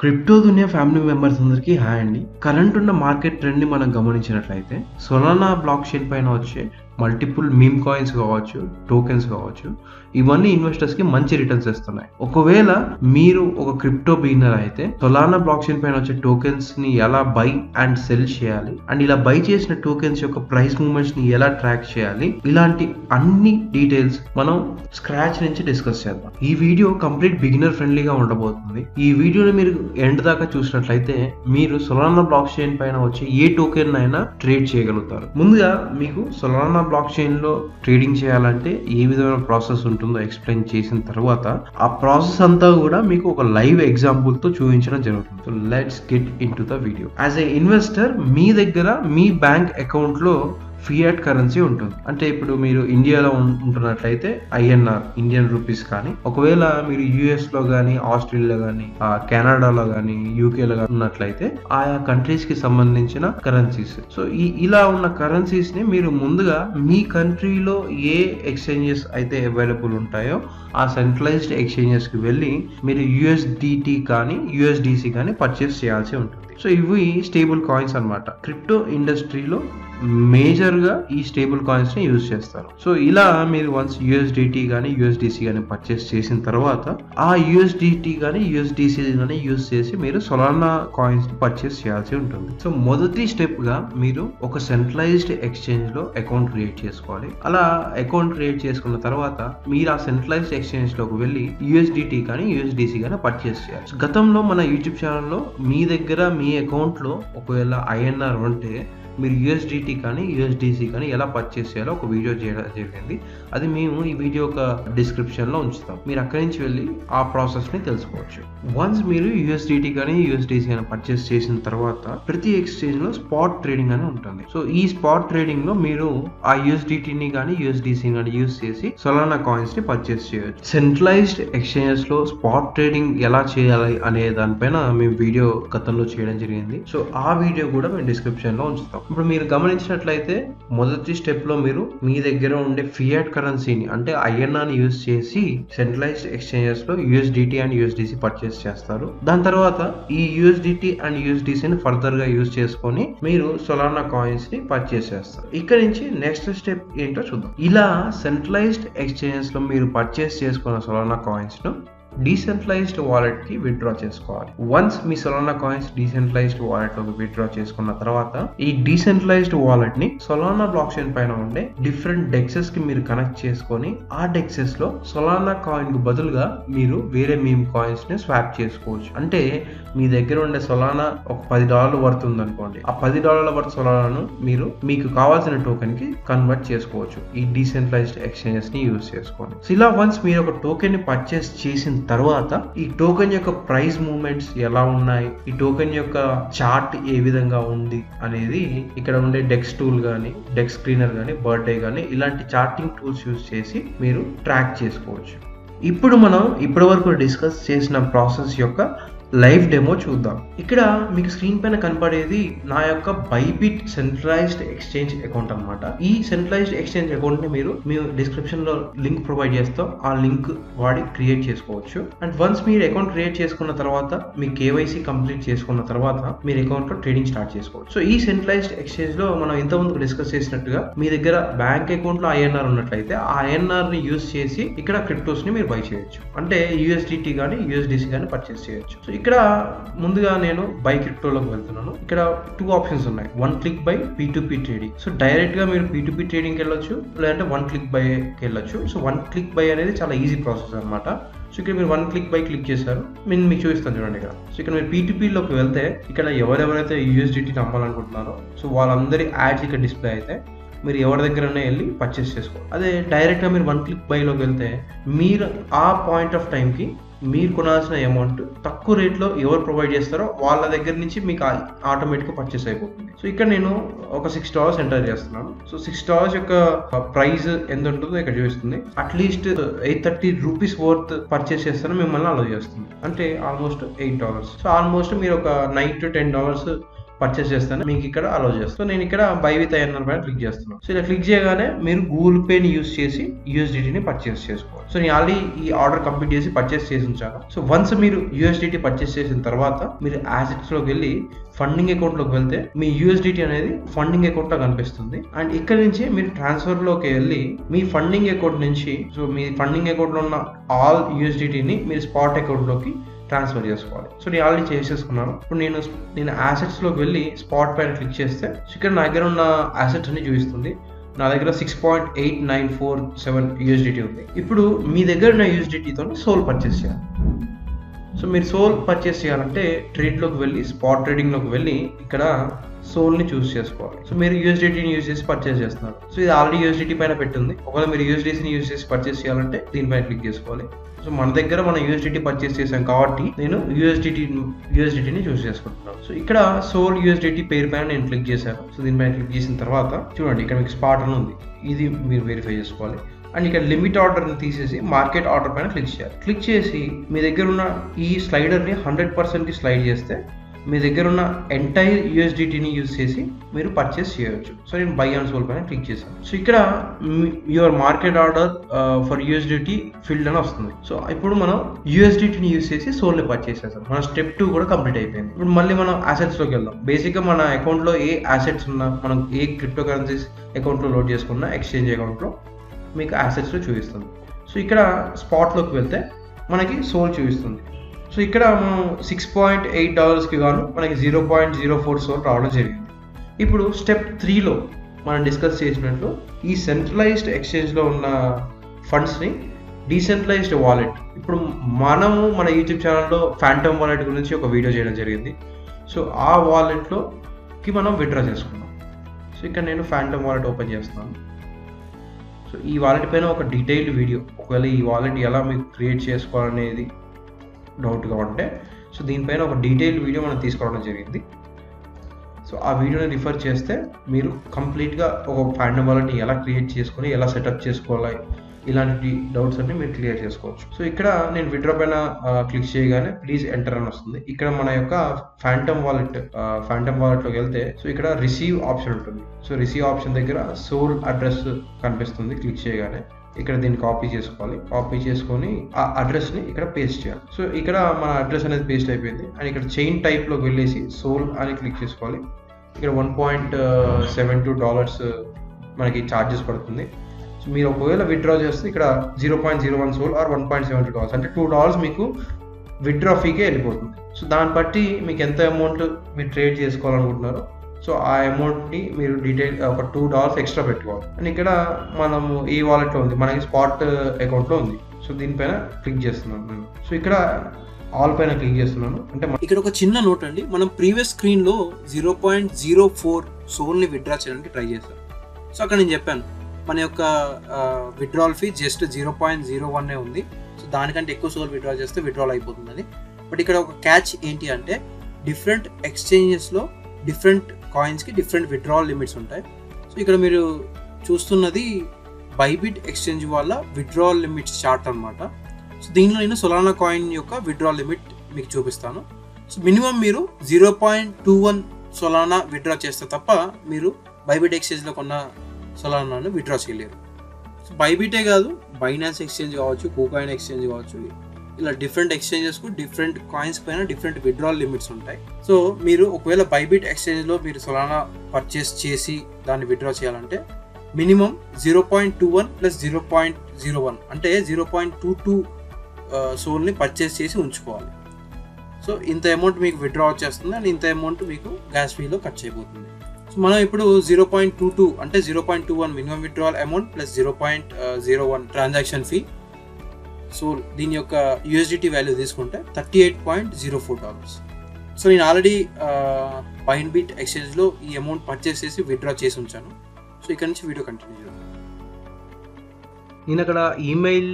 Crypto దునియా family members అందరికీ hi అండి. Current ఉన్న మార్కెట్ ట్రెండ్ ని మనం గమనించినట్లయితే సొలానా బ్లాక్ చైన్ పైన వచ్చే మల్టిపుల్ మీమ్ కాయిన్స్ కావచ్చు, టోకెన్స్ కావచ్చు, ఇవన్నీ ఇన్వెస్టర్స్ కి మంచి రిటర్న్స్ ఇస్తున్నాయి. ఒకవేళ మీరు ఒక క్రిప్టో బిగినర్ అయితే సొలానా బ్లాక్ చైన్ పైన వచ్చే టోకెన్స్ ని ఎలా బై అండ్ సెల్ చేయాలి, అండ్ ఇలా బై చేసిన టోకెన్స్ యొక్క ప్రైస్ మూవ్మెంట్స్ ని ఎలా ట్రాక్ చేయాలి, ఇలాంటి అన్ని డీటెయిల్స్ మనం స్క్రాచ్ నుంచి డిస్కస్ చేద్దాం. ఈ వీడియో కంప్లీట్ బిగినర్ ఫ్రెండ్లీగా ఉండబోతుంది. ఈ వీడియోని మీరు ఎండ్ దాకా చూసినట్లయితే మీరు సొలానా బ్లాక్ చైన్ పైన వచ్చే ఏ టోకెన్ అయినా ట్రేడ్ చేయగలుగుతారు. ముందుగా మీకు సొలానా బ్లాక్ చైన్ లో ట్రేడింగ్ చేయాలంటే ఏ విధమైన ప్రాసెస్ ఉంటుందో ఎక్స్ప్లెయిన్ చేసిన తర్వాత ఆ ప్రాసెస్ అంతా కూడా మీకు ఒక లైవ్ ఎగ్జాంపుల్ తో చూపించడం జరుగుతుంది. So let's get into the video. As a investor మీ దగ్గర మీ బ్యాంక్ అకౌంట్ లో ఫియాట్ కరెన్సీ ఉంటుంది. అంటే ఇప్పుడు మీరు ఇండియాలో ఉంటున్నట్లయితే ఐఎన్ఆర్, ఇండియన్ రూపీస్, కానీ ఒకవేళ మీరు యుఎస్ లో కానీ, ఆస్ట్రేలియాలో కానీ, కెనడాలో కానీ, యూకేలో కానీ ఉన్నట్లయితే ఆయా కంట్రీస్ కి సంబంధించిన కరెన్సీస్. సో ఇలా ఉన్న కరెన్సీస్ ని మీరు ముందుగా మీ కంట్రీలో ఏ ఎక్స్చేంజెస్ అయితే అవైలబుల్ ఉంటాయో ఆ సెంట్రలైజ్డ్ ఎక్స్చేంజెస్ కి వెళ్ళి మీరు యుఎస్డిటి కానీ యుఎస్డిసి కానీ పర్చేస్ చేయాల్సి ఉంటుంది. సో ఇవి స్టేబుల్ కాయిన్స్ అన్నమాట. క్రిప్టో ఇండస్ట్రీలో మేజర్ గా ఈ స్టేబుల్ కాయిన్స్ ని యూజ్ చేస్తారు. సో ఇలా మీరు వన్స్ యుఎస్డిటి కానీ యుఎస్డిసి కానీ పర్చేస్ చేసిన తర్వాత ఆ యుఎస్డిటి కానీ యుఎస్డిసి కానీ యూజ్ చేసి మీరు సొలానా కాయిన్స్ ని పర్చేస్ చేయాల్సి ఉంటుంది. సో మొదటి స్టెప్ గా మీరు ఒక సెంట్రలైజ్డ్ ఎక్స్చేంజ్ లో అకౌంట్ క్రియేట్ చేసుకోవాలి. అలా అకౌంట్ క్రియేట్ చేసుకున్న తర్వాత మీరు ఆ సెంట్రలైజ్డ్ ఎక్స్చేంజ్ లోకి వెళ్ళి యుఎస్డిటి కానీ యుఎస్డిసి కానీ పర్చేస్ చేయాలి. సో గతంలో మన యూట్యూబ్ ఛానల్లో మీ దగ్గర మీ అకౌంట్ లో ఒకవేళ ఐఎన్ఆర్ ఉంటే మీరు యుఎస్డిటి కానీ యుఎస్డిసి కానీ ఎలా పర్చేస్ చేయాలో ఒక వీడియో చేయడం జరిగింది. అది మేము ఈ వీడియో ఒక డిస్క్రిప్షన్ లో ఉంచుతాం. మీరు అక్కడి నుంచి వెళ్ళి ఆ ప్రాసెస్ ని తెలుసుకోవచ్చు. వన్స్ మీరు యుఎస్డిటి కానీ యుఎస్డిసి కానీ పర్చేస్ చేసిన తర్వాత ప్రతి ఎక్స్చేంజ్ లో స్పాట్ ట్రేడింగ్ అని ఉంటుంది. సో ఈ స్పాట్ ట్రేడింగ్ లో మీరు ఆ యుఎస్డిటిని కానీ యుఎస్డిసి కానీ యూజ్ చేసి సొలానా కాయిన్స్ ని పర్చేస్ చేయొచ్చు. సెంట్రలైజ్డ్ ఎక్స్చేంజెస్ లో స్పాట్ ట్రేడింగ్ ఎలా చేయాలి అనే దానిపైన మేము వీడియో గతంలో చేయడం జరిగింది. సో ఆ వీడియో కూడా మేము డిస్క్రిప్షన్ లో ఉంచుతాం. ఇప్పుడు మీరు గమనించినట్లయితే మొదటి స్టెప్ లో మీరు మీ దగ్గర ఉండే ఫియాట్ కరెన్సీని అంటే ఐఎన్ఆర్ ని యూజ్ చేసి సెంట్రలైజ్డ్ ఎక్స్చేంజెస్ లో యుఎస్డిటి అండ్ యుఎస్డిసి పర్చేస్ చేస్తారు. దాని తర్వాత ఈ యుఎస్డిటి అండ్ యుఎస్డిసిని ఫర్దర్ గా యూజ్ చేసుకొని మీరు సొలానా కాయిన్స్ ని పర్చేస్ చేస్తారు. ఇక్కడ నుంచి నెక్స్ట్ స్టెప్ ఏంటో చూద్దాం. ఇలా సెంట్రలైజ్డ్ ఎక్స్చేంజెస్ లో మీరు పర్చేస్ చేసుకున్న సొలానా కాయిన్స్ ను డీసెంట్రలైజ్డ్ వాలెట్ కి విత్డ్రా చేసుకోవాలి. వన్స్ మీ సొలానా కాయిన్స్ డీసెంట్రలైజ్డ్ వాలెట్ లోకి విత్డ్రా చేసుకున్న తర్వాత ఈ డీసెంట్రలైజ్డ్ వాలెట్ ని సొలానా బ్లాక్ చైన్ పైన ఉండే డిఫరెంట్ డెక్సెస్ కి మీరు కనెక్ట్ చేసుకొని ఆ డెక్సెస్ లో సొలానా కాయిన్ కు బదులుగా మీరు వేరే మీమ్ కాయిన్స్ ని స్వాప్ చేసుకోవచ్చు. అంటే మీ దగ్గర ఉండే సొలానా ఒక $10 వర్త్ ఉంది అనుకోండి, ఆ $10 వర్త్ సొలానాను మీరు మీకు కావాల్సిన టోకెన్ కి కన్వర్ట్ చేసుకోవచ్చు ఈ డీసెంట్రలైజ్డ్ ఎక్స్చేంజెస్ ని యూజ్ చేసుకొని. సో ఇలా వన్స్ మీరు ఒక టోకెన్ ని పర్చేస్ చేసిన తర్వాత ఈ టోకెన్ యొక్క ప్రైస్ మూవ్మెంట్స్ ఎలా ఉన్నాయి, ఈ టోకెన్ యొక్క చార్ట్ ఏ విధంగా ఉంది అనేది ఇక్కడ ఉండే డెక్స్ టూల్ గానీ, డెక్స్ స్క్రీనర్ గానీ, బర్త్డే గానీ ఇలాంటి చార్టింగ్ టూల్స్ యూజ్ చేసి మీరు ట్రాక్ చేసుకోవచ్చు. ఇప్పుడు మనం ఇప్పటి వరకు డిస్కస్ చేసిన ప్రాసెస్ యొక్క లైవ్ డెమో చూద్దాం. ఇక్కడ మీకు స్క్రీన్ పైన కనపడేది నా యొక్క బైబిట్ సెంట్రలైజ్డ్ ఎక్స్చేంజ్ అకౌంట్ అన్నమాట. ఈ సెంట్రలైజ్డ్ ఎక్స్చేంజ్ అకౌంట్ ని మీరు డిస్క్రిప్షన్ లో లింక్ ప్రొవైడ్ చేస్తాం. ఆ లింక్ వాడి క్రియేట్ చేసుకోవచ్చు. అండ్ వన్స్ మీరు అకౌంట్ క్రియేట్ చేసుకున్న తర్వాత మీ కేవైసీ కంప్లీట్ చేసుకున్న తర్వాత మీరు అకౌంట్ లో ట్రేడింగ్ స్టార్ట్ చేసుకోవచ్చు. సో ఈ సెంట్రలైజ్డ్ ఎక్స్చేంజ్ లో మనం ఇంతకుముందు డిస్కస్ చేసినట్టుగా మీ దగ్గర బ్యాంక్ అకౌంట్ లో ఐఎన్ఆర్ ఉన్నట్లయితే ఆ ఐఎన్ఆర్ ని యూజ్ చేసి ఇక్కడ క్రిప్టోస్ ని మీరు బై చేయొచ్చు. అంటే యూఎస్డిటి కానీ యుఎస్డిసి కానీ పర్చేస్ చేయొచ్చు. సో ఇక్కడ ముందుగా నేను బై క్రిప్టోలోకి వెళ్తున్నాను. ఇక్కడ 2 ఆప్షన్స్ ఉన్నాయి. 1 click by, P2P trading. So direct గా మీరు P2P ట్రేడింగ్ కి వెళ్ళొచ్చు, లేదంటే 1 క్లిక్ బై కి వెళ్ళొచ్చు. సో 1 క్లిక్ బై అనేది చాలా ఈజీ ప్రాసెస్ అనమాట. సో ఇక్కడ మీరు 1 క్లిక్ బై క్లిక్ చేశారు, నేను మీకు చూపిస్తాను చూడండి. ఇక్కడ సో ఇక్కడ మీరు P2P లోకి వెళ్తే ఇక్కడ ఎవరెవరైతే యూఎస్డిటి అమ్మాలనుకుంటున్నారో సో వాళ్ళందరి యాడ్స్ ఇక్కడ డిస్ప్లే అయితే మీరు ఎవరి దగ్గరనే వెళ్ళి పర్చేస్ చేసుకోవాలి. అదే డైరెక్ట్ గా మీరు 1 క్లిక్ బై లోకి వెళ్తే మీరు ఆ పాయింట్ ఆఫ్ టైం కి మీరు కొనాల్సిన అమౌంట్ తక్కువ రేట్లో ఎవరు ప్రొవైడ్ చేస్తారో వాళ్ళ దగ్గర నుంచి మీకు ఆటోమేటిక్గా పర్చేస్ అయిపోతుంది. సో ఇక్కడ నేను ఒక $6 ఎంటర్ చేస్తున్నాను. సో $6 యొక్క ప్రైస్ ఎంత ఉంటుందో ఇక్కడ చూపిస్తుంది. అట్లీస్ట్ $830 వర్త్ పర్చేస్ చేస్తాను మిమ్మల్ని అలౌ చేస్తుంది. అంటే ఆల్మోస్ట్ $8. సో ఆల్మోస్ట్ మీరు ఒక $9 to $10 పర్చేస్ చేస్తాను మీకు ఇక్కడ అలో చేస్తాను. సో నేను ఇక్కడ బై విత్ ఐఎన్ఆర్ పైన క్లిక్ చేస్తున్నాను. సో ఇలా క్లిక్ చేయగానే మీరు గూగుల్ పేని యూస్ చేసి యూఎస్డిటీని పర్చేస్ చేసుకోవాలి. సో నేను ఆల్రెడీ ఈ ఆర్డర్ కంప్లీట్ చేసి పర్చేస్ చేసి ఉంచాను. సో వన్స్ మీరు యూఎస్డిటీ పర్చేస్ చేసిన తర్వాత మీరు అసెట్స్ లోకి వెళ్ళి ఫండింగ్ అకౌంట్ లోకి వెళ్తే మీ యూఎస్డిటీ అనేది ఫండింగ్ అకౌంట్ లో కనిపిస్తుంది. అండ్ ఇక్కడ నుంచి మీరు ట్రాన్స్ఫర్ లోకి వెళ్ళి మీ ఫండింగ్ అకౌంట్ నుంచి సో మీ ఫండింగ్ అకౌంట్ లో ఉన్న ఆల్ యూఎస్డిటీని మీరు స్పాట్ అకౌంట్ లోకి ట్రాన్స్ఫర్ చేసుకోవాలి. సో నేను ఆల్రెడీ చేసేసుకున్నాను. ఇప్పుడు నేను అసెట్స్ లోకి వెళ్ళి స్పాట్ పైన క్లిక్ చేస్తే ఇక్కడ నా దగ్గర ఉన్న అసెట్స్ అన్ని చూపిస్తుంది. నా దగ్గర 6.8947 యూఎస్డిటీ ఉంది. ఇప్పుడు మీ దగ్గర ఉన్న యూఎస్డిటీతో సోల్ పర్చేస్ చేయాలి. సో మీరు సోల్ పర్చేస్ చేయాలంటే ట్రేడ్లోకి వెళ్ళి స్పాట్ ట్రేడింగ్లోకి వెళ్ళి ఇక్కడ సోల్ని చూస్ చేసుకోవాలి. సో మీరు యూఎస్డిటీని యూజ్ చేసి పర్చేస్ చేస్తున్నారు. సో ఇది ఆల్రెడీ యూఎస్డిటీ పైన పెట్టింది. ఒకవేళ మీరు యూఎస్డిటీని యూజ్ చేసి పర్చేస్ చేయాలంటే దీనిపైన క్లిక్ చేసుకోవాలి. సో మన దగ్గర మనం యూఎస్డిటీ పర్చేస్ చేసాం కాబట్టి నేను యూఎస్డిటీని చూస్ చేసుకుంటున్నాను. సో ఇక్కడ సోల్ యూఎస్డిటీ పేరు పైన నేను క్లిక్ చేశాను. సో దీనిపైన క్లిక్ చేసిన తర్వాత చూడండి ఇక్కడ మీకు స్పాట్ అని ఉంది. ఇది మీరు వెరిఫై చేసుకోవాలి. అండ్ ఇక్కడ లిమిట్ ఆర్డర్ని తీసేసి మార్కెట్ ఆర్డర్ పైన క్లిక్ చేయాలి. క్లిక్ చేసి మీ దగ్గర ఉన్న ఈ స్లైడర్ని 100%కి స్లైడ్ చేస్తే మీ దగ్గర ఉన్న ఎంటైర్ యూఎస్డిటీని యూజ్ చేసి మీరు పర్చేస్ చేయవచ్చు. సో నేను బై అండ్ సోల్ పైన క్లిక్ చేశాను. సో ఇక్కడ your market order for USDT filled అని వస్తుంది. సో ఇప్పుడు మనం యూఎస్డిటీని యూజ్ చేసి సోల్ని పర్చేస్ చేస్తాం. మన స్టెప్ 2 కూడా కంప్లీట్ అయిపోయింది. ఇప్పుడు మళ్ళీ మనం అసెట్స్లోకి వెళ్దాం. బేసిక్గా మన అకౌంట్లో ఏ అసెట్స్ ఉన్నా మనం ఏ క్రిప్టో కరెన్సీస్ అకౌంట్లో లోడ్ చేసుకున్నా ఎక్స్చేంజ్ అకౌంట్లో మీకు అసెట్స్లో చూపిస్తుంది. సో ఇక్కడ స్పాట్లోకి వెళ్తే మనకి సోల్ చూపిస్తుంది. సో ఇక్కడ మనం $6.8కి గాను మనకి 0.04 సోల్ రావడం జరిగింది. ఇప్పుడు స్టెప్ 3లో మనం డిస్కస్ చేసినట్లు ఈ సెంట్రలైజ్డ్ ఎక్స్చేంజ్లో ఉన్న ఫండ్స్ని డీసెంట్రలైజ్డ్ వాలెట్, ఇప్పుడు మనము మన యూట్యూబ్ ఛానల్లో ఫ్యాంటమ్ వాలెట్ గురించి ఒక వీడియో చేయడం జరిగింది. సో ఆ వాలెట్లోకి మనం విత్డ్రా చేసుకున్నాం. సో ఇక్కడ నేను ఫ్యాంటమ్ వాలెట్ ఓపెన్ చేస్తున్నాను. సో ఈ వాలెట్ పైన ఒక డీటెయిల్డ్ వీడియో, ఒకవేళ ఈ వాలెట్ ఎలా మీకు క్రియేట్ చేసుకోవాలనేది డౌట్గా ఉంటే సో దీనిపైన ఒక డీటెయిల్డ్ వీడియో మనం తీసుకోవడం జరిగింది. సో ఆ వీడియోని రిఫర్ చేస్తే మీరు కంప్లీట్గా ఒక ఫ్యాంటమ్ వాలెట్ని ఎలా క్రియేట్ చేసుకొని ఎలా సెటప్ చేసుకోవాలి ఇలాంటి డౌట్స్ అన్ని మీరు క్లియర్ చేసుకోవచ్చు. సో ఇక్కడ నేను విత్డ్రా పైన క్లిక్ చేయగానే ప్లీజ్ ఎంటర్ అని వస్తుంది. ఇక్కడ మన యొక్క ఫ్యాంటమ్ వాలెట్లోకి వెళ్తే సో ఇక్కడ రిసీవ్ ఆప్షన్ ఉంటుంది. సో రిసీవ్ ఆప్షన్ దగ్గర సోల్ అడ్రస్ కనిపిస్తుంది. క్లిక్ చేయగానే ఇక్కడ దీన్ని కాపీ చేసుకోవాలి. కాపీ చేసుకొని ఆ అడ్రస్ని ఇక్కడ పేస్ట్ చేయాలి. సో ఇక్కడ మన అడ్రస్ అనేది పేస్ట్ అయిపోయింది. అండ్ ఇక్కడ చైన్ టైప్లోకి వెళ్ళేసి సోల్ అని క్లిక్ చేసుకోవాలి. ఇక్కడ $1.72 మనకి ఛార్జెస్ పడుతుంది. సో మీరు ఒకవేళ విత్డ్రా చేస్తే ఇక్కడ 0.01 సోల్ ఆర్ $1.72 అంటే $2 మీకు విత్డ్రా ఫీకే వెళ్ళిపోతుంది. సో దాన్ని బట్టి మీకు ఎంత అమౌంట్ మీరు ట్రేడ్ చేసుకోవాలనుకుంటున్నారో సో ఆ అమౌంట్ని మీరు డీటెయిల్ ఒక $2 ఎక్స్ట్రా పెట్టుకోవాలి. అండ్ ఇక్కడ మనము ఈ వాలెట్లో ఉంది, మనకి స్పాట్ అకౌంట్లో ఉంది. సో దీనిపైన క్లిక్ చేస్తున్నాను నేను. సో ఇక్కడ ఆల్ పైన క్లిక్ చేస్తున్నాను. అంటే ఇక్కడ ఒక చిన్న నోట్ అండి, మనం ప్రీవియస్ స్క్రీన్లో 0.04 సోల్ని విత్డ్రా చేయడానికి ట్రై చేస్తాం. సో అక్కడ నేను చెప్పాను మన యొక్క విత్డ్రాల్ ఫీ జస్ట్ 0.01 ఉంది. సో దానికంటే ఎక్కువ సోల్ విత్డ్రా చేస్తే విత్డ్రాల్ అయిపోతుందని. బట్ ఇక్కడ ఒక క్యాచ్ ఏంటి అంటే డిఫరెంట్ ఎక్స్చేంజెస్లో డిఫరెంట్ కాయిన్స్కి డిఫరెంట్ విత్డ్రాల్ లిమిట్స్ ఉంటాయి. సో ఇక్కడ మీరు చూస్తున్నది బైబిట్ ఎక్స్చేంజ్ వల్ల విత్డ్రాల్ లిమిట్స్ చార్ట్ అనమాట. సో దీనిలో నేను సొలానా కాయిన్ యొక్క విత్డ్రాల్ లిమిట్ మీకు చూపిస్తాను. సో మినిమం మీరు 0.21 సొలానా విత్డ్రా చేస్తే తప్ప మీరు బైబిట్ ఎక్స్చేంజ్లో కొన్న సొలానాను విత్డ్రా చేయలేరు. సో బైబిటే కాదు, బైనాన్స్ ఎక్స్చేంజ్ కావచ్చు, కూకాయిన్ ఎక్స్చేంజ్ కావచ్చు, ఇలా డిఫరెంట్ ఎక్స్చేంజెస్కు డిఫరెంట్ కాయిన్స్ పైన డిఫరెంట్ విత్డ్రాల్ లిమిట్స్ ఉంటాయి. సో మీరు ఒకవేళ బైబిట్ ఎక్స్చేంజ్లో మీరు సొలానా పర్చేస్ చేసి దాన్ని విత్డ్రా చేయాలంటే మినిమం 0.21 ప్లస్ 0.01 అంటే 0.22 సోల్ని పర్చేస్ చేసి ఉంచుకోవాలి. సో ఇంత అమౌంట్ మీకు విత్డ్రా వచ్చేస్తుంది అండ్ ఇంత అమౌంట్ మీకు గ్యాస్ ఫీలో ఖర్చు అయిపోతుంది. సో మనం ఇప్పుడు 0.22 అంటే 0.21 minimum withdrawal amount plus 0.01 transaction fee. So దీని యొక్క యూఎస్డిటీ వాల్యూ తీసుకుంటే $38.04. సో నేను ఆల్రెడీ బైన్బిట్ ఎక్స్చేంజ్లో ఈ అమౌంట్ పర్చేస్ చేసి విత్డ్రా చేసి ఉంచాను. సో ఇక్కడ నుంచి వీడియో కంటిన్యూ చేద్దాం. నేను అక్కడ ఈమెయిల్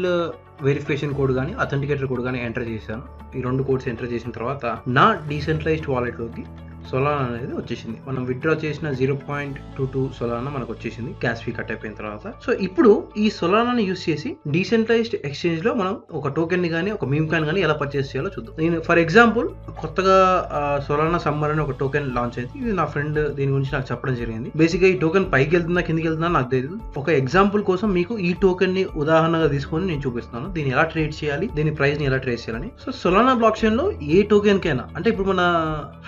వెరిఫికేషన్ కోడ్ కానీ అథెంటికేటర్ కోడ్ కానీ ఎంటర్ చేశాను. ఈ 2 కోడ్స్ ఎంటర్ చేసిన తర్వాత నా డీసెంట్రలైజ్డ్ వాలెట్లోకి సొలానా అనేది వచ్చేసింది. మనం విత్డ్రా చేసిన 0.22 సొలానా మనకు వచ్చేసింది గ్యాస్ ఫీ కట్ అయిపోయిన తర్వాత. సో ఇప్పుడు ఈ సొలానాని యూస్ చేసి డీసెంట్రలైజ్డ్ ఎక్స్చేంజ్ లో మనం ఒక టోకెన్ ని కానీ ఒక మీమ్ కాయిన్ కానీ ఎలా పర్చేస్ చేయాలో చూద్దాం. నేను ఫర్ ఎగ్జాంపుల్ కొత్తగా సొలానా సమ్మర్ అని ఒక టోకెన్ లాంచ్ అయింది. ఇది నా ఫ్రెండ్ దీని గురించి నాకు చెప్పడం జరిగింది. బేసిక్ గా ఈ టోకెన్ పైకి వెళ్తుందా కిందికి వెళ్తుందా నాకు తెలియదు. ఒక ఎగ్జాంపుల్ కోసం మీకు ఈ టోకెన్ ని ఉదాహరణగా తీసుకొని నేను చూపిస్తున్నాను. దీన్ని ఎలా ట్రేడ్ చేయాలి, దీని ప్రైస్ ని ఎలా ట్రేడ్ చేయాలని. సో సొలానా బ్లాక్ చైన్ లో ఏ టోకెన్ కైనా, అంటే ఇప్పుడు మన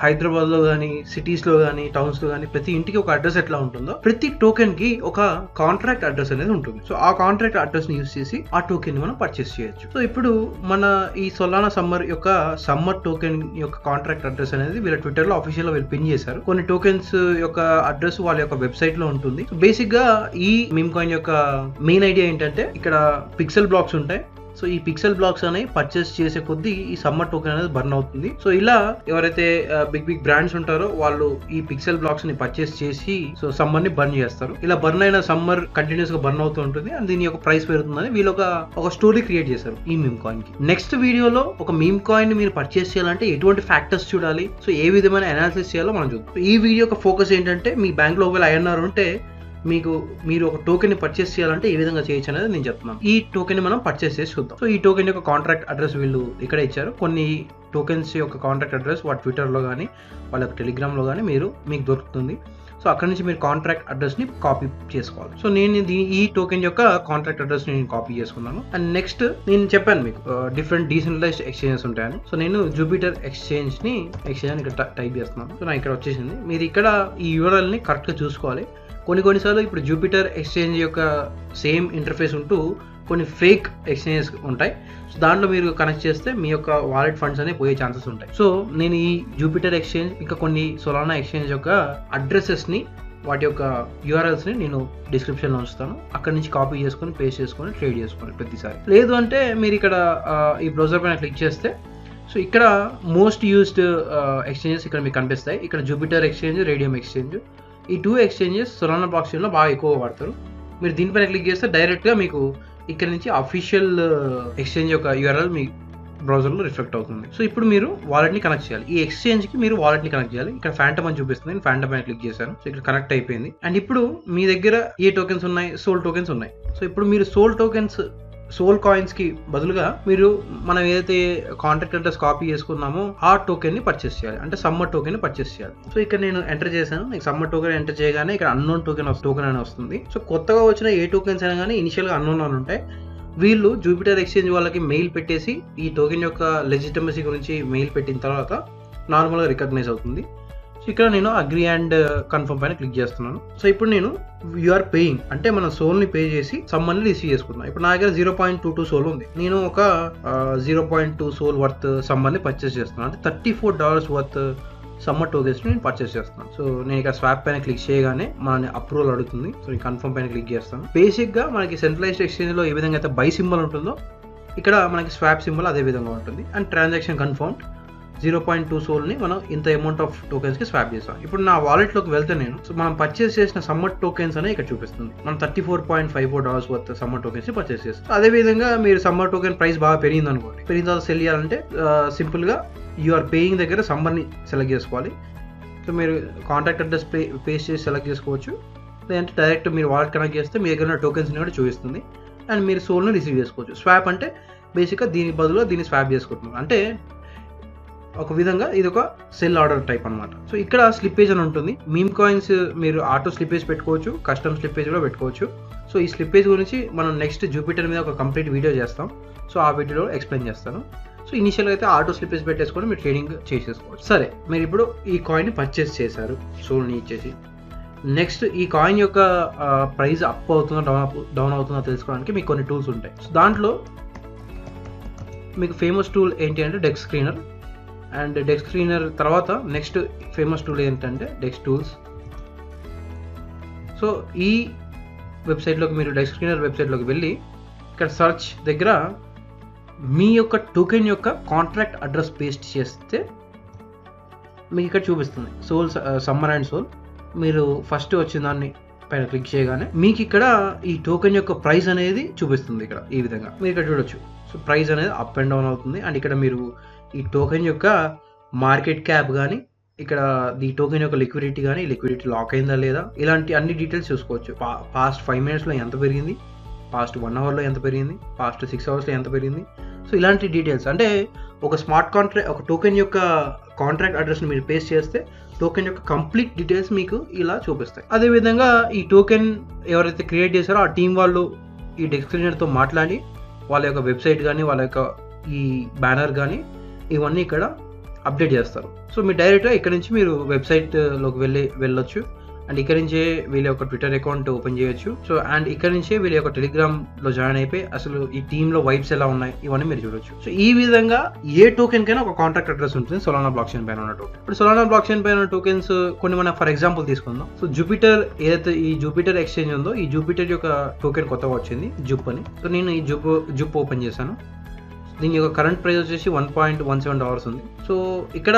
హైదరాబాద్ లో గానీ, సిటీస్ లో గానీ, టౌన్స్ లో గానీ ప్రతి ఇంటికి ఒక అడ్రస్ ఎట్లా ఉంటుందో ప్రతి టోకెన్ కి ఒక కాంట్రాక్ట్ అడ్రస్ అనేది ఉంటుంది. సో ఆ కాంట్రాక్ట్ అడ్రస్ ని యూస్ చేసి ఆ టోకెన్ ని మనం పర్చేస్ చేయొచ్చు. సో ఇప్పుడు మన ఈ సొలానా సమ్మర్ యొక్క సమ్మర్ టోకెన్ యొక్క కాంట్రాక్ట్ అడ్రస్ అనేది వీళ్ళ ట్విట్టర్ లో అఫీషియల్ లో వీళ్ళు పిన్ చేశారు. కొన్ని టోకెన్స్ యొక్క అడ్రస్ వాళ్ళ యొక్క వెబ్సైట్ లో ఉంటుంది. బేసిక్ గా ఈ మీమ్ కాయిన్ యొక్క మెయిన్ ఐడియా ఏంటంటే ఇక్కడ పిక్సెల్ బ్లాక్స్ ఉంటాయి. సో ఈ పిక్సెల్ బ్లాక్స్ అనేవి పర్చేస్ చేసే కొద్దీ ఈ సమ్మర్ టోకెన్ అనేది బర్న్ అవుతుంది. సో ఇలా ఎవరైతే బిగ్ బ్రాండ్స్ ఉంటారో వాళ్ళు ఈ పిక్సెల్ బ్లాక్స్ ని పర్చేస్ చేసి సో సమ్మర్ ని బర్న్ చేస్తారు. ఇలా బర్న్ అయిన సమ్మర్ కంటిన్యూస్ గా బర్న్ అవుతూ ఉంటుంది అండ్ దీని యొక్క ప్రైస్ పెరుగుతుందని వీళ్ళు ఒక స్టోరీ క్రియేట్ చేశారు ఈ మీమ్ కాయిన్ కి. నెక్స్ట్ వీడియోలో ఒక మీమ్ కాయిన్ ని మీరు పర్చేస్ చేయాలంటే ఎటువంటి ఫ్యాక్టర్స్ చూడాలి, సో ఏ విధమైన అనాలిసిస్ చేయాలో మనం చూద్దాం. ఈ వీడియో యొక్క ఫోకస్ ఏంటంటే మీ బ్యాంక్ లో ఒకవేళ INR ఉంటే మీరు ఒక టోకెన్ ని పర్చేస్ చేయాలంటే ఏ విధంగా చేయొచ్చు అనేది నేను చెప్తున్నాను. ఈ టోకెన్ ని మనం పర్చేస్ చేసి చూద్దాం. సో ఈ టోకెన్ యొక్క కాంట్రాక్ట్ అడ్రస్ వీళ్ళు ఇక్కడ ఇచ్చారు. కొన్ని టోకెన్స్ యొక్క కాంట్రాక్ట్ అడ్రస్ వాటి ట్విట్టర్ లో కానీ వాళ్ళ టెలిగ్రామ్ లో కానీ మీకు దొరుకుతుంది. సో అక్కడ నుంచి మీరు కాంట్రాక్ట్ అడ్రస్ ని కాపీ చేసుకోవాలి. సో నేను ఈ టోకెన్ యొక్క కాంట్రాక్ట్ అడ్రస్ ని నేను కాపీ చేసుకున్నాను. అండ్ నెక్స్ట్ నేను చెప్పాను మీకు డిఫరెంట్ డీసెంట్రలైజ్డ్ ఎక్స్చేంజెస్ ఉంటాయని. సో నేను జూపిటర్ ఎక్స్చేంజ్ అని ఇక్కడ టైప్ చేస్తున్నాను. సో నాకు ఇక్కడ వచ్చేసింది. మీరు ఇక్కడ ఈ URL ని కరెక్ట్ గా చూసుకోవాలి. కొన్నిసార్లు ఇప్పుడు జూపిటర్ ఎక్స్చేంజ్ యొక్క సేమ్ ఇంటర్ఫేస్ ఉంటూ కొన్ని ఫేక్ ఎక్స్చేంజెస్ ఉంటాయి. సో దాంట్లో మీరు కనెక్ట్ చేస్తే మీ యొక్క వాలెట్ ఫండ్స్ అనేవి పోయే ఛాన్సెస్ ఉంటాయి. సో నేను ఈ జూపిటర్ ఎక్స్చేంజ్ ఇంకా కొన్ని సొలానా ఎక్స్చేంజ్ యొక్క అడ్రసెస్ ని వాటి యొక్క URLs ని నేను డిస్క్రిప్షన్ లో ఉంచుతాను. అక్కడ నుంచి కాపీ చేసుకొని పేస్ట్ చేసుకొని ట్రేడ్ చేసుకోండి ప్రతిసారి. లేదు అంటే మీరు ఇక్కడ ఈ బ్రౌజర్ పైన క్లిక్ చేస్తే సో ఇక్కడ మోస్ట్ యూస్డ్ ఎక్స్చేంజెస్ ఇక్కడ మీకు కనిపిస్తాయి. ఇక్కడ జూపిటర్ ఎక్స్చేంజ్, రేడియం ఎక్స్చేంజ్, ఈ 2 ఎక్స్చేంజెస్ సొలానా బ్లాక్ చైన్ లో బాగా ఎక్కువ వాడతారు. మీరు దీనిపైన క్లిక్ చేస్తే డైరెక్ట్ గా మీకు ఇక్కడ నుంచి అఫీషియల్ ఎక్స్చేంజ్ యొక్క URL మీ బ్రౌజర్ లో రిఫ్లెక్ట్ అవుతుంది. సో ఇప్పుడు మీరు వాలెట్ ని కనెక్ట్ చేయాలి. ఈ ఎక్స్చేంజ్ కి మీరు వాలెట్ ని కనెక్ట్ చేయాలి. ఇక్కడ ఫ్యాంటమ్ అని చూపిస్తుంది. నేను ఫ్యాంటమ్ పైన క్లిక్ చేశాను. సో ఇక్కడ కనెక్ట్ అయిపోయింది. అండ్ ఇప్పుడు మీ దగ్గర ఏ టోకెన్స్ ఉన్నాయి, సోల్ టోకెన్స్ ఉన్నాయి. సో ఇప్పుడు మీరు సోల్ కాయిన్స్ కి బదులుగా మీరు మనం ఏదైతే కాంట్రాక్ట్ అడ్రస్ కాపీ చేసుకున్నామో ఆ టోకెన్ ని పర్చేస్ చేయాలి, అంటే సమ్మర్ టోకెన్ ని పర్చేస్ చేయాలి. సో ఇక్కడ నేను ఎంటర్ చేశాను. నాకు సమ్మర్ టోకెన్ ఎంటర్ చేయగానే ఇక్కడ అన్నోన్ టోకెన్ అని వస్తుంది. సో కొత్తగా వచ్చిన ఏ టోకెన్స్ అయినా కానీ ఇనిషియల్ గా అన్నోన్ అని ఉంటాయి. వీళ్ళు జూపిటర్ ఎక్స్చేంజ్ వాళ్ళకి మెయిల్ పెట్టేసి ఈ టోకెన్ యొక్క లెజిటమసీ గురించి మెయిల్ పెట్టిన తర్వాత నార్మల్ గా రికగ్నైజ్ అవుతుంది. సో ఇక్కడ నేను అగ్రీ అండ్ కన్ఫర్మ్ పైన క్లిక్ చేస్తున్నాను. సో ఇప్పుడు నేను యూఆర్ పేయింగ్ అంటే మన సోల్ ని పే చేసి సమ్మర్ ని రిసీవ్ చేసుకున్నాను. ఇప్పుడు నా దగ్గర 0.22 సోల్ ఉంది. నేను ఒక 0.2 సోల్ వర్త్ సమ్మర్ ని పర్చేస్ చేస్తున్నాను. అంటే $34 వర్త్ సమ్మర్ టోకెన్స్ నేను పర్చేస్ చేస్తున్నాను. సో నేను ఇక్కడ స్వాప్ పైన క్లిక్ చేయగానే మనని అప్రూవల్ అడుగుతుంది. సో నేను కన్ఫర్మ్ పైన క్లిక్ చేస్తాను. బేసిక్ గా మనకి సెంట్రలైజ్డ్ ఎక్స్చేంజ్ లో ఏ విధంగా అయితే బై సింబల్ ఉంటుందో ఇక్కడ మనకి స్వాప్ సింబల్ అదే విధంగా ఉంటుంది. అండ్ ట్రాన్సాక్షన్ కన్ఫర్మ్ 0.2 సోల్ ని మనం ఇంత అమౌంట్ ఆఫ్ టోకెన్స్ కి స్వాప్ చేసాం. ఇప్పుడు నా వాలెట్ లోకి వెళ్తే నేను మనం పర్చేస్ చేసిన సమ్మర్ టోకెన్స్ అనే ఇక్కడ చూపిస్తుంది. మనం $34.54 వర్త్ సమ్మర్ టోకెన్స్ ని పర్చేస్ చేస్తాం. అదే విధంగా మీరు సమ్మర్ టోకెన్ ప్రైస్ బాగా పెరిగింది అనుకోండి, పెరిగిన తర్వాత సెల్ చేయాలంటే సింపుల్ గా యూఆర్ పేయింగ్ దగ్గర సమ్మర్ ని సెలెక్ట్ చేసుకోవాలి. సో మీరు కాంటాక్ట్ అడ్రస్ పేస్ట్ చేసి సెలెక్ట్ చేసుకోవచ్చు. లేదంటే డైరెక్ట్ మీరు వాలెట్ కనెక్ట్ చేస్తే మీ దగ్గర ఉన్న టోకెన్స్ ని కూడా చూపిస్తుంది. అండ్ మీరు సోల్ ని రిసీవ్ చేసుకోవచ్చు. స్వాప్ అంటే బేసిక్ గా దీని బదులుగా దీన్ని స్వాప్ చేసుకుంటున్నాం. అంటే ఒక విధంగా ఇది ఒక సెల్ ఆర్డర్ టైప్ అనమాట. సో ఇక్కడ స్లిప్పేజ్ అని ఉంటుంది. మీమ్ కాయిన్స్ మీరు ఆటో స్లిప్పేజ్ పెట్టుకోవచ్చు, కస్టమ్ స్లిప్పేజ్ కూడా పెట్టుకోవచ్చు. సో ఈ స్లిప్పేజ్ గురించి మనం నెక్స్ట్ జూపిటర్ మీద ఒక కంప్లీట్ వీడియో చేస్తాం. సో ఆ వీడియోలో ఎక్స్ప్లెయిన్ చేస్తాను. సో ఇనిషియల్గా అయితే ఆటో స్లిప్పేజ్ పెట్టేసుకొని మీరు ట్రేడింగ్ చేసేసుకోవచ్చు. సరే, మీరు ఇప్పుడు ఈ కాయిన్ని పర్చేస్ చేశారు సోల్ని ఇచ్చేసి. నెక్స్ట్ ఈ కాయిన్ యొక్క ప్రైస్ అప్ అవుతుందా డౌన్ అవుతుందా తెలుసుకోవడానికి మీకు కొన్ని టూల్స్ ఉంటాయి. సో దాంట్లో మీకు ఫేమస్ టూల్ ఏంటి అంటే dex screener. And dex screener తర్వాత నెక్స్ట్ ఫేమస్ టూల్ ఏంటంటే డెక్స్ టూల్స్. సో ఈ వెబ్సైట్లోకి మీరు డెక్స్ స్క్రీనర్ వెబ్సైట్లోకి వెళ్ళి ఇక్కడ సర్చ్ దగ్గర మీ యొక్క టోకెన్ యొక్క కాంట్రాక్ట్ అడ్రస్ పేస్ట్ చేస్తే మీకు ఇక్కడ చూపిస్తుంది సోల్ సమ్మర్ అండ్ సోల్. మీరు ఫస్ట్ వచ్చిన దాన్ని పైన క్లిక్ చేయగానే మీకు ఇక్కడ ఈ టోకెన్ యొక్క ప్రైస్ అనేది చూపిస్తుంది. ఇక్కడ ఈ విధంగా మీరు ఇక్కడ చూడొచ్చు. సో ప్రైస్ అనేది అప్ అండ్ డౌన్ అవుతుంది. అండ్ ఇక్కడ మీరు ఈ టోకెన్ యొక్క మార్కెట్ క్యాప్ కానీ ఇక్కడ ఈ టోకెన్ యొక్క లిక్విడిటీ కానీ లిక్విడిటీ లాక్ అయిందా లేదా ఇలాంటి అన్ని డీటెయిల్స్ చూసుకోవచ్చు. పాస్ట్ 5 minutesలో ఎంత పెరిగింది, పాస్ట్ 1 hourలో ఎంత పెరిగింది, పాస్ట్ 6 hoursలో ఎంత పెరిగింది. సో ఇలాంటి డీటెయిల్స్ అంటే ఒక స్మార్ట్ కాంట్రాక్ట్ ఒక టోకెన్ యొక్క కాంట్రాక్ట్ అడ్రస్ని మీరు పేస్ట్ చేస్తే టోకెన్ యొక్క కంప్లీట్ డీటెయిల్స్ మీకు ఇలా చూపిస్తాయి. అదేవిధంగా ఈ టోకెన్ ఎవరైతే క్రియేట్ చేశారో ఆ టీం వాళ్ళు ఈ డెస్క్రిప్షన్తో మాట్లాడి వాళ్ళ యొక్క వెబ్సైట్ కానీ వాళ్ళ యొక్క ఈ బ్యానర్ కానీ ఇవన్నీ ఇక్కడ అప్డేట్ చేస్తారు. సో మీరు డైరెక్ట్గా ఇక్కడ నుంచి మీరు వెబ్సైట్లోకి వెళ్ళొచ్చు. అండ్ ఇక్కడ నుంచే వీళ్ళ యొక్క ట్విట్టర్ అకౌంట్ ఓపెన్ చేయొచ్చు. సో అండ్ ఇక్కడ నుంచే వీళ్ళ యొక్క టెలిగ్రామ్లో జాయిన్ అయిపోయి అసలు ఈ టీంలో వైబ్స్ ఎలా ఉన్నాయి ఇవన్నీ మీరు చూడొచ్చు. సో ఈ విధంగా ఏ టోకెన్ కైనా ఒక కాంట్రాక్ట్ అడ్రస్ ఉంటుంది సొలానా బ్లాక్ చైన్ పైన ఉన్న టోకెన్. ఇప్పుడు సొలానా బ్లాక్ చైన్ పైన ఉన్న టోకెన్స్ కొన్ని మనం ఫర్ ఎగ్జాంపుల్ తీసుకుందాం. సో జూపిటర్ ఏదైతే ఈ జూపిటర్ ఎక్స్చేంజ్ ఉందో ఈ జూపిటర్ యొక్క టోకెన్ కొత్తగా వచ్చింది జుప్ అని. సో నేను ఈ జుప్ ఓపెన్ చేశాను. దీని యొక్క కరెంట్ ప్రైస్ వచ్చేసి $1.17 ఉంది. సో ఇక్కడ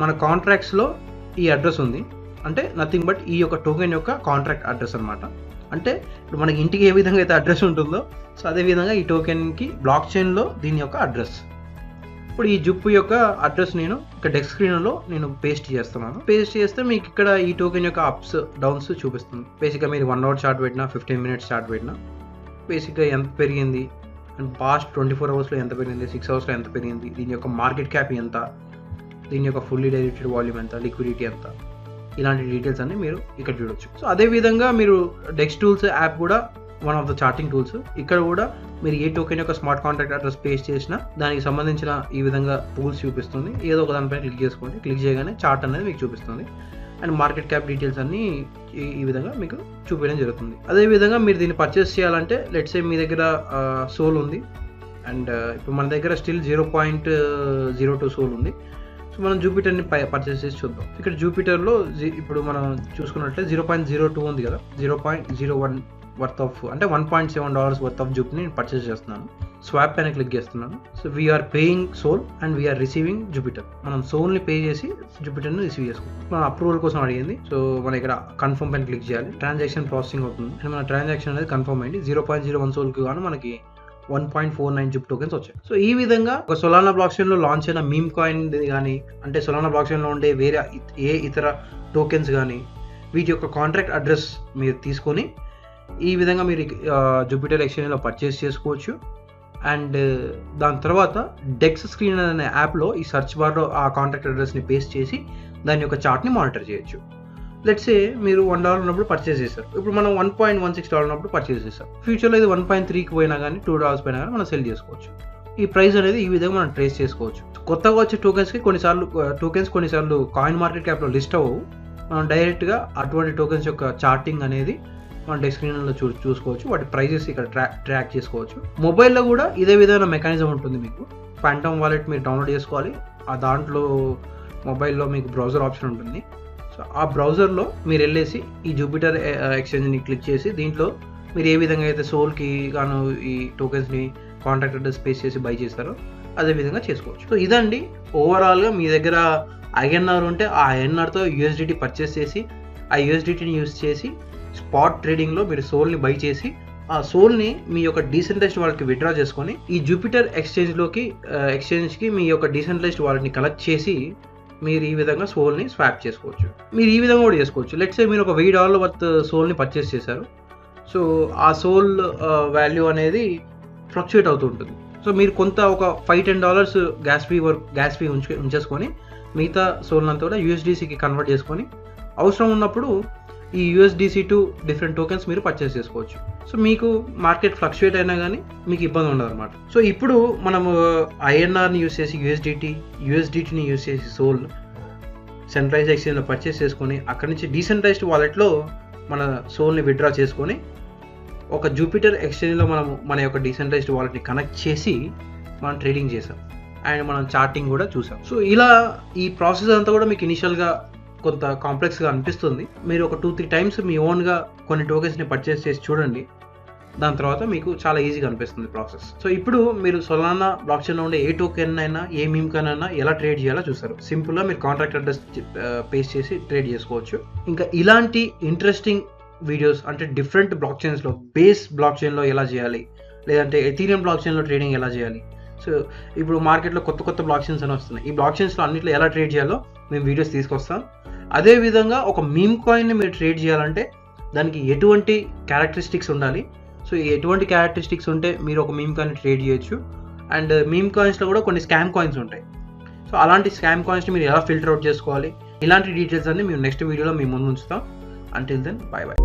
మన కాంట్రాక్ట్స్లో ఈ అడ్రస్ ఉంది. అంటే నథింగ్ బట్ ఈ యొక్క టోకెన్ యొక్క కాంట్రాక్ట్ అడ్రస్ అనమాట. అంటే ఇప్పుడు మనకి ఇంటికి ఏ విధంగా అయితే అడ్రస్ ఉంటుందో సో అదేవిధంగా ఈ టోకెన్కి బ్లాక్ చైన్లో దీని యొక్క అడ్రస్. ఇప్పుడు ఈ జుప్ యొక్క అడ్రస్ నేను ఇక్కడ డెస్క్రిప్షన్లో నేను పేస్ట్ చేస్తున్నాను. పేస్ట్ చేస్తే మీకు ఇక్కడ ఈ టోకెన్ యొక్క అప్స్ డౌన్స్ చూపిస్తుంది. బేసిక్గా మీరు 1 hour చార్ట్ పెట్టినా 15 minutes చార్ట్ పెట్టినా బేసిక్గా ఎంత పెరిగింది అండ్ పాస్ట్ 24 hoursలో ఎంత పెరిగింది, 6 hoursలో ఎంత పెరిగింది, దీని యొక్క మార్కెట్ క్యాప్ ఎంత, దీని యొక్క ఫుల్లీ డైల్యూటెడ్ వాల్యూమ్ ఎంత, లిక్విడిటీ ఎంత, ఇలాంటి డీటెయిల్స్ అన్ని మీరు ఇక్కడ చూడొచ్చు. సో అదేవిధంగా మీరు డెక్స్ టూల్స్ యాప్ కూడా one of the charting tools. ఇక్కడ కూడా మీరు ఏ టోకెన్ యొక్క స్మార్ట్ కాంట్రాక్ట్ అడ్రస్ పేస్ట్ చేసినా దానికి సంబంధించిన ఈ విధంగా టూల్స్ చూపిస్తుంది. ఏదో ఒక దానిపైన క్లిక్ చేసుకోండి. క్లిక్ చేయగానే చార్ట్ అనేది మీకు చూపిస్తుంది. అండ్ మార్కెట్ క్యాప్ డీటెయిల్స్ అన్ని ఈ విధంగా మీకు చూపించడం జరుగుతుంది. అదేవిధంగా మీరు దీన్ని పర్చేస్ చేయాలంటే లెట్స్ సే మీ దగ్గర సోల్ ఉంది అండ్ ఇప్పుడు మన దగ్గర స్టిల్ 0.02 సోల్ ఉంది. సో మనం జూపిటర్ని పర్చేస్ చేసి చూద్దాం. ఇక్కడ జూపిటర్లో ఇప్పుడు మనం చూసుకున్నట్లయితే 0.02 ఉంది కదా, 0.01 వర్త్ ఆఫ్ అంటే $1.7 వర్త్ ఆఫ్ జూప్ని నేను పర్చేస్ చేస్తున్నాను. స్వాప్ పైన క్లిక్ చేస్తున్నాను. So we're paying SOL and we're receiving Jupiter. మనం సోల్ని పే చేసి జూపిటర్ని రిసీవ్ చేసుకుంటాం. మన అప్రూవల్ కోసం అడిగింది. సో మన ఇక్కడ కన్ఫర్మ్ పైన క్లిక్ చేయాలి. ట్రాన్సాక్షన్ ప్రాసెసింగ్ అవుతుంది అండ్ మన ట్రాన్సాక్షన్ అనేది కన్ఫర్మ్ అయింది. 0.01 సోల్కి గాను మనకి 1.49 జుప్ టోకెన్స్ వచ్చాయి. సో ఈ విధంగా ఒక సొలానా బ్లాక్ చైన్ లో లాంచ్ అయిన మీమ్ కాయిన్ కానీ అంటే సొలానా బ్లాక్ చైన్ లో ఉండే వేరే ఏ ఇతర టోకెన్స్ కానీ వీటి యొక్క కాంట్రాక్ట్ అడ్రస్ మీరు తీసుకొని ఈ విధంగా మీరు జూపిటర్ ఎక్స్చేంజ్లో పర్చేస్ చేసుకోవచ్చు. అండ్ దాని తర్వాత డెక్స్ స్క్రీన్ అనే యాప్లో ఈ సర్చ్ బార్లో ఆ కాంట్రాక్ట్ అడ్రస్ని పేస్ట్ చేసి దాని యొక్క చార్ట్ని మానిటర్ చేయొచ్చు. లెట్స్ సే మీరు $1 ఉన్నప్పుడు పర్చేస్ చేశారు. ఇప్పుడు మనం $1.16 ఉన్నప్పుడు పర్చేస్ చేస్తాం. ఫ్యూచర్లో ఇది 1.3కి పోయినా కానీ $2 పోయినా కానీ మనం సెల్ చేసుకోవచ్చు. ఈ ప్రైస్ అనేది ఈ విధంగా మనం ట్రేస్ చేసుకోవచ్చు. కొత్తగా వచ్చే టోకెన్స్కి కొన్నిసార్లు కాయిన్ మార్కెట్ క్యాప్లో లిస్ట్ అవ్వవు. మనం డైరెక్ట్గా అటువంటి టోకెన్స్ యొక్క చార్టింగ్ అనేది మనం డెస్క్రిప్షన్లో చూసుకోవచ్చు. వాటి ప్రైజెస్ ఇక్కడ ట్రాక్ చేసుకోవచ్చు. మొబైల్లో కూడా ఇదే విధమైన మెకానిజం ఉంటుంది. మీకు ఫ్యాంటమ్ వాలెట్ మీరు డౌన్లోడ్ చేసుకోవాలి. ఆ దాంట్లో మొబైల్లో మీకు బ్రౌజర్ ఆప్షన్ ఉంటుంది. సో ఆ బ్రౌజర్లో మీరు వెళ్ళేసి ఈ జూపిటర్ ఎక్స్చేంజ్ని క్లిక్ చేసి దీంట్లో మీరు ఏ విధంగా అయితే సోల్కి గాను ఈ టోకెన్స్ని కాంట్రాక్ట్ అడ్రస్ పేస్ చేసి బై చేస్తారో అదే విధంగా చేసుకోవచ్చు. సో ఇదండి ఓవరాల్గా మీ దగ్గర INR ఉంటే ఆ INRతో USDT పర్చేస్ చేసి ఆ USDTని యూజ్ చేసి స్పాట్ ట్రేడింగ్లో మీరు సోల్ని బై చేసి ఆ సోల్ని మీ యొక్క డీసెంట్రలైజ్డ్ వాలెట్కి విత్డ్రా చేసుకొని ఈ జూపిటర్ ఎక్స్చేంజ్కి మీ యొక్క డీసెంట్రలైజ్డ్ వాలెట్ని కలెక్ట్ చేసి మీరు ఈ విధంగా సోల్ని స్వాప్ చేసుకోవచ్చు. మీరు ఈ విధంగా కూడా చేసుకోవచ్చు. లెట్స్ సే మీరు ఒక $1000 వర్త్ సోల్ని పర్చేస్ చేశారు. సో ఆ సోల్ వాల్యూ అనేది ఫ్లక్చుయేట్ అవుతూ ఉంటుంది. సో మీరు కొంత ఒక $5-10 గ్యాస్ ఫీ ఉంచేసుకొని మిగతా సోల్ అంతా కూడా USDCకి కన్వర్ట్ చేసుకొని అవసరం ఉన్నప్పుడు ఈ USDC టు డిఫరెంట్ టోకెన్స్ మీరు పర్చేస్ చేసుకోవచ్చు. సో మీకు మార్కెట్ ఫ్లక్చుయేట్ అయినా కానీ మీకు ఇబ్బంది ఉండదు అనమాట. సో ఇప్పుడు మనము INRని యూస్ చేసి USDTని యూస్ చేసి సోల్ సెంట్రలైజ్ ఎక్స్చేంజ్లో పర్చేస్ చేసుకొని అక్కడి నుంచి డీసెంట్రలైజ్డ్ వాలెట్లో మన సోల్ని విత్డ్రా చేసుకొని ఒక జూపిటర్ ఎక్స్చేంజ్లో మన యొక్క డీసెంట్రలైజ్డ్ వాలెట్ని కనెక్ట్ చేసి మనం ట్రేడింగ్ చేసాం అండ్ మనం చార్టింగ్ కూడా చూసాం. సో ఇలా ఈ ప్రాసెస్ అంతా కూడా మీకు ఇనిషియల్గా కొంత కాంప్లెక్స్గా అనిపిస్తుంది. మీరు ఒక 2-3 టైమ్స్ మీ ఓన్గా కొన్ని టోకెన్స్ని పర్చేస్ చేసి చూడండి. దాని తర్వాత మీకు చాలా ఈజీగా అనిపిస్తుంది ప్రాసెస్. సో ఇప్పుడు మీరు సొలానా బ్లాక్ చైన్లో ఉండే ఏ టోకెన్ అయినా ఏ మీమ్ కాయిన్ అయినా ఎలా ట్రేడ్ చేయాలో చూస్తారు. సింపుల్గా మీరు కాంట్రాక్ట్ అడ్రస్ పేస్ట్ చేసి ట్రేడ్ చేసుకోవచ్చు. ఇంకా ఇలాంటి ఇంట్రెస్టింగ్ వీడియోస్ అంటే డిఫరెంట్ బ్లాక్ చైన్స్లో బేస్ బ్లాక్ చైన్లో ఎలా చేయాలి, లేదంటే ఎథీరియం బ్లాక్ చైన్లో ట్రేడింగ్ ఎలా చేయాలి, సో ఇప్పుడు మార్కెట్లో కొత్త బ్లాక్ చైన్స్ అని వస్తున్నాయి. ఈ బ్లాక్ చైన్స్లో అన్నిట్లో ఎలా ట్రేడ్ చేయాలో మేము వీడియోస్ తీసుకొస్తాం. అదేవిధంగా ఒక మీమ్ కాయిన్ని మీరు ట్రేడ్ చేయాలంటే దానికి ఎటువంటి క్యారెక్టరిస్టిక్స్ ఉండాలి, సో ఎటువంటి క్యారెక్టరిస్టిక్స్ ఉంటే మీరు ఒక మీమ్ కాయిన్ని ట్రేడ్ చేయొచ్చు. అండ్ మీమ్ కాయిన్స్లో కూడా కొన్ని స్కామ్ కాయిన్స్ ఉంటాయి. సో అలాంటి స్కామ్ కాయిన్స్ని మీరు ఎలా ఫిల్టర్ అవుట్ చేసుకోవాలి, ఇలాంటి డీటెయిల్స్ అన్ని మేము నెక్స్ట్ వీడియోలో మీ ముందు ఉంచుతాం. Until then, bye by.